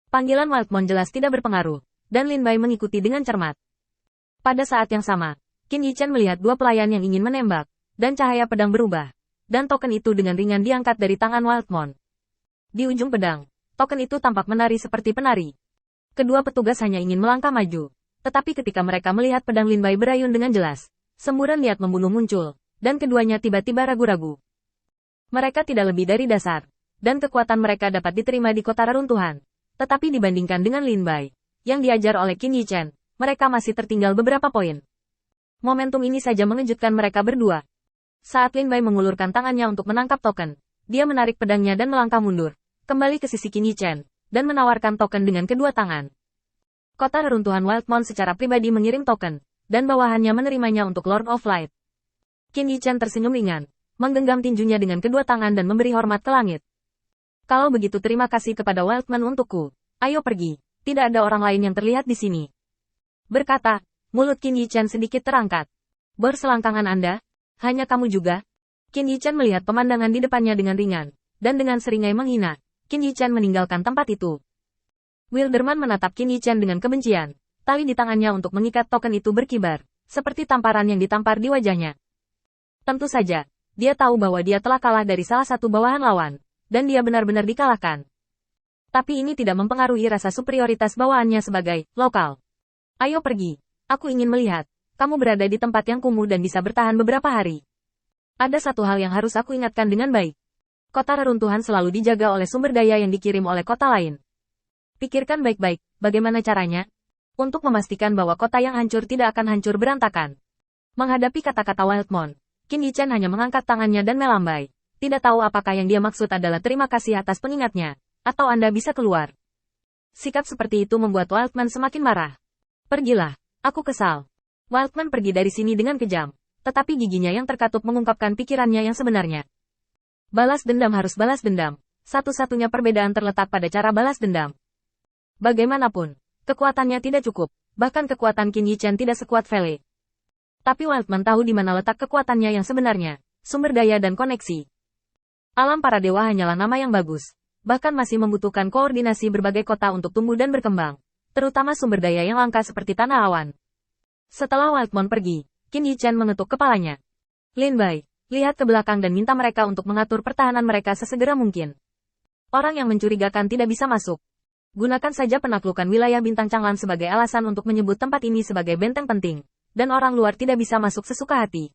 Panggilan Wildmon jelas tidak berpengaruh, dan Lin Bai mengikuti dengan cermat. Pada saat yang sama, Qin Yichen melihat dua pelayan yang ingin menembak, dan cahaya pedang berubah, dan token itu dengan ringan diangkat dari tangan Wildmon. Di ujung pedang, token itu tampak menari seperti penari. Kedua petugas hanya ingin melangkah maju, tetapi ketika mereka melihat pedang Lin Bai berayun dengan jelas, semburan niat membunuh muncul, dan keduanya tiba-tiba ragu-ragu. Mereka tidak lebih dari dasar, dan kekuatan mereka dapat diterima di kota reruntuhan. Tetapi dibandingkan dengan Lin Bai, yang diajar oleh Qin Yichen, mereka masih tertinggal beberapa poin. Momentum ini saja mengejutkan mereka berdua. Saat Lin Bai mengulurkan tangannya untuk menangkap token, dia menarik pedangnya dan melangkah mundur, kembali ke sisi Qin Yichen, dan menawarkan token dengan kedua tangan. Kota reruntuhan Wildmon secara pribadi mengirim token, dan bawahannya menerimanya untuk Lord of Light. Qin Yichen tersenyum ringan, menggenggam tinjunya dengan kedua tangan dan memberi hormat ke langit. Kalau begitu terima kasih kepada Wildman untukku. Ayo pergi, tidak ada orang lain yang terlihat di sini. Berkata, mulut Qin Yichen sedikit terangkat. Berselangkangan Anda? Hanya kamu juga? Qin Yichen melihat pemandangan di depannya dengan ringan, dan dengan seringai menghina, Qin Yichen meninggalkan tempat itu. Wilderman menatap Qin Yichen dengan kebencian. Tali di tangannya untuk mengikat token itu berkibar, seperti tamparan yang ditampar di wajahnya. Tentu saja, dia tahu bahwa dia telah kalah dari salah satu bawahan lawan, dan dia benar-benar dikalahkan. Tapi ini tidak mempengaruhi rasa superioritas bawaannya sebagai lokal. Ayo pergi, aku ingin melihat, kamu berada di tempat yang kumuh dan bisa bertahan beberapa hari. Ada satu hal yang harus aku ingatkan dengan baik. Kota reruntuhan selalu dijaga oleh sumber daya yang dikirim oleh kota lain. Pikirkan baik-baik, bagaimana caranya? Untuk memastikan bahwa kota yang hancur tidak akan hancur berantakan. Menghadapi kata-kata Wildmon, Qin Yichen hanya mengangkat tangannya dan melambai. Tidak tahu apakah yang dia maksud adalah terima kasih atas pengingatnya, atau Anda bisa keluar. Sikap seperti itu membuat Wildman semakin marah. Pergilah, aku kesal. Wildman pergi dari sini dengan kejam, tetapi giginya yang terkatup mengungkapkan pikirannya yang sebenarnya. Balas dendam harus balas dendam, satu-satunya perbedaan terletak pada cara balas dendam. Bagaimanapun, kekuatannya tidak cukup, bahkan kekuatan Qin Yichen tidak sekuat Vele. Tapi Wildman tahu di mana letak kekuatannya yang sebenarnya, sumber daya dan koneksi. Alam para dewa hanyalah nama yang bagus, bahkan masih membutuhkan koordinasi berbagai kota untuk tumbuh dan berkembang, terutama sumber daya yang langka seperti tanah awan. Setelah Wildmon pergi, Qin Yichen mengetuk kepalanya. Lin Bai, lihat ke belakang dan minta mereka untuk mengatur pertahanan mereka sesegera mungkin. Orang yang mencurigakan tidak bisa masuk. Gunakan saja penaklukan wilayah Bintang Changlan sebagai alasan untuk menyebut tempat ini sebagai benteng penting, dan orang luar tidak bisa masuk sesuka hati.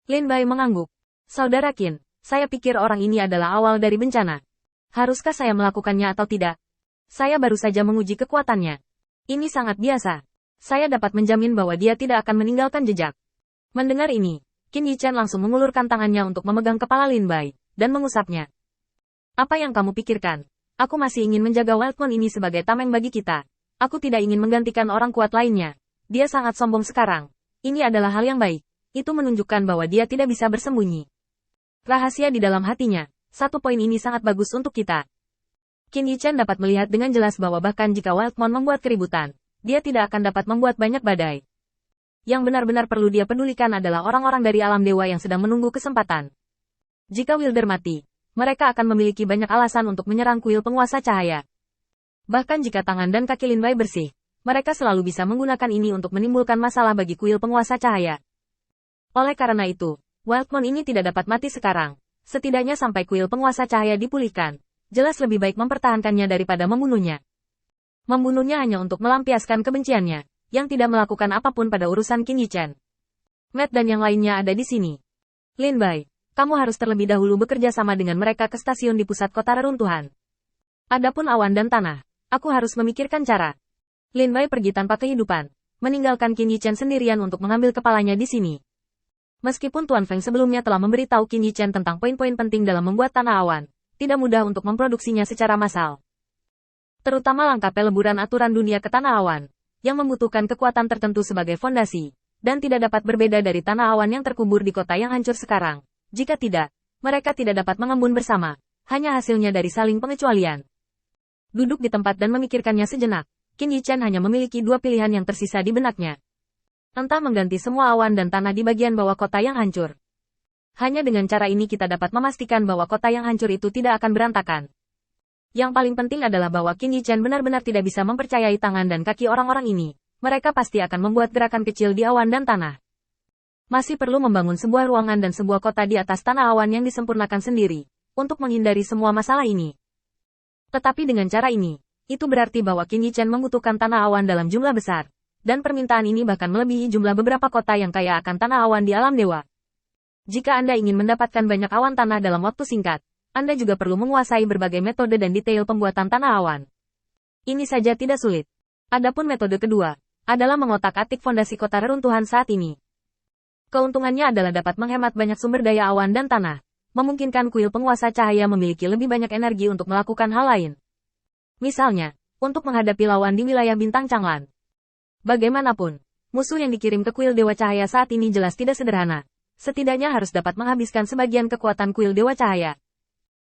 Lin Bai mengangguk. Saudara Qin, saya pikir orang ini adalah awal dari bencana. Haruskah saya melakukannya atau tidak? Saya baru saja menguji kekuatannya. Ini sangat biasa. Saya dapat menjamin bahwa dia tidak akan meninggalkan jejak. Mendengar ini, Qin Yichen langsung mengulurkan tangannya untuk memegang kepala Lin Bai, dan mengusapnya. Apa yang kamu pikirkan? Aku masih ingin menjaga Wildmon ini sebagai tameng bagi kita. Aku tidak ingin menggantikan orang kuat lainnya. Dia sangat sombong sekarang. Ini adalah hal yang baik. Itu menunjukkan bahwa dia tidak bisa bersembunyi. Rahasia di dalam hatinya. Satu poin ini sangat bagus untuk kita. Qin Yichen dapat melihat dengan jelas bahwa bahkan jika Wildmon membuat keributan, dia tidak akan dapat membuat banyak badai. Yang benar-benar perlu dia pedulikan adalah orang-orang dari alam dewa yang sedang menunggu kesempatan. Jika Wilder mati, mereka akan memiliki banyak alasan untuk menyerang kuil penguasa cahaya. Bahkan jika tangan dan kaki Lin Bai bersih, mereka selalu bisa menggunakan ini untuk menimbulkan masalah bagi kuil penguasa cahaya. Oleh karena itu, Wildmon ini tidak dapat mati sekarang, setidaknya sampai kuil penguasa cahaya dipulihkan. Jelas lebih baik mempertahankannya daripada membunuhnya. Membunuhnya hanya untuk melampiaskan kebenciannya, yang tidak melakukan apapun pada urusan Qin Yichen. Matt dan yang lainnya ada di sini. Lin Bai, kamu harus terlebih dahulu bekerja sama dengan mereka ke stasiun di pusat kota reruntuhan. Adapun awan dan tanah, aku harus memikirkan cara. Lin Bai pergi tanpa kehidupan, meninggalkan Qin Yichen sendirian untuk mengambil kepalanya di sini. Meskipun Tuan Feng sebelumnya telah memberitahu Qin Yichen tentang poin-poin penting dalam membuat tanah awan, tidak mudah untuk memproduksinya secara massal. Terutama langkah peleburan aturan dunia ke tanah awan, yang membutuhkan kekuatan tertentu sebagai fondasi, dan tidak dapat berbeda dari tanah awan yang terkubur di kota yang hancur sekarang. Jika tidak, mereka tidak dapat mengembun bersama, hanya hasilnya dari saling pengecualian. Duduk di tempat dan memikirkannya sejenak, Qin Yichen hanya memiliki dua pilihan yang tersisa di benaknya. Entah mengganti semua awan dan tanah di bagian bawah kota yang hancur. Hanya dengan cara ini kita dapat memastikan bahwa kota yang hancur itu tidak akan berantakan. Yang paling penting adalah bahwa Qin Yichen benar-benar tidak bisa mempercayai tangan dan kaki orang-orang ini. Mereka pasti akan membuat gerakan kecil di awan dan tanah. Masih perlu membangun sebuah ruangan dan sebuah kota di atas tanah awan yang disempurnakan sendiri, untuk menghindari semua masalah ini. Tetapi dengan cara ini, itu berarti bahwa Qin Yichen membutuhkan tanah awan dalam jumlah besar, dan permintaan ini bahkan melebihi jumlah beberapa kota yang kaya akan tanah awan di alam dewa. Jika Anda ingin mendapatkan banyak awan tanah dalam waktu singkat, Anda juga perlu menguasai berbagai metode dan detail pembuatan tanah awan. Ini saja tidak sulit. Adapun metode kedua, adalah mengotak-atik fondasi kota reruntuhan saat ini. Keuntungannya adalah dapat menghemat banyak sumber daya awan dan tanah, memungkinkan kuil penguasa cahaya memiliki lebih banyak energi untuk melakukan hal lain. Misalnya, untuk menghadapi lawan di wilayah bintang Changlan. Bagaimanapun, musuh yang dikirim ke kuil Dewa Cahaya saat ini jelas tidak sederhana. Setidaknya harus dapat menghabiskan sebagian kekuatan kuil Dewa Cahaya.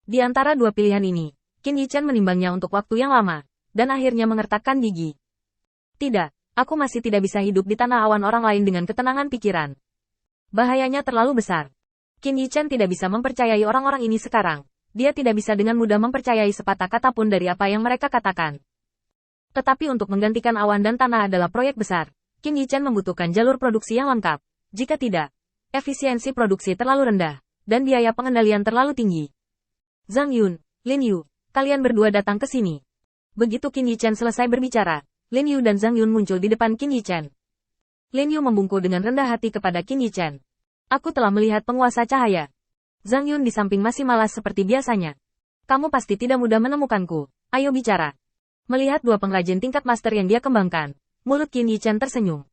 Di antara dua pilihan ini, Qin Yichen menimbangnya untuk waktu yang lama, dan akhirnya mengertakkan gigi. Tidak, aku masih tidak bisa hidup di tanah awan orang lain dengan ketenangan pikiran. Bahayanya terlalu besar. Qin Yichen tidak bisa mempercayai orang-orang ini sekarang. Dia tidak bisa dengan mudah mempercayai sepatah kata pun dari apa yang mereka katakan. Tetapi untuk menggantikan awan dan tanah adalah proyek besar. Qin Yichen membutuhkan jalur produksi yang lengkap. Jika tidak, efisiensi produksi terlalu rendah, dan biaya pengendalian terlalu tinggi. Zhang Yun, Lin Yu, kalian berdua datang ke sini. Begitu Qin Yichen selesai berbicara, Lin Yu dan Zhang Yun muncul di depan Qin Yichen. Lin Yu membungkuk dengan rendah hati kepada Qin Yichen. Aku telah melihat penguasa cahaya. Zhang Yun di samping masih malas seperti biasanya. Kamu pasti tidak mudah menemukanku. Ayo bicara. Melihat dua pengrajin tingkat master yang dia kembangkan, mulut Qin Yichen tersenyum.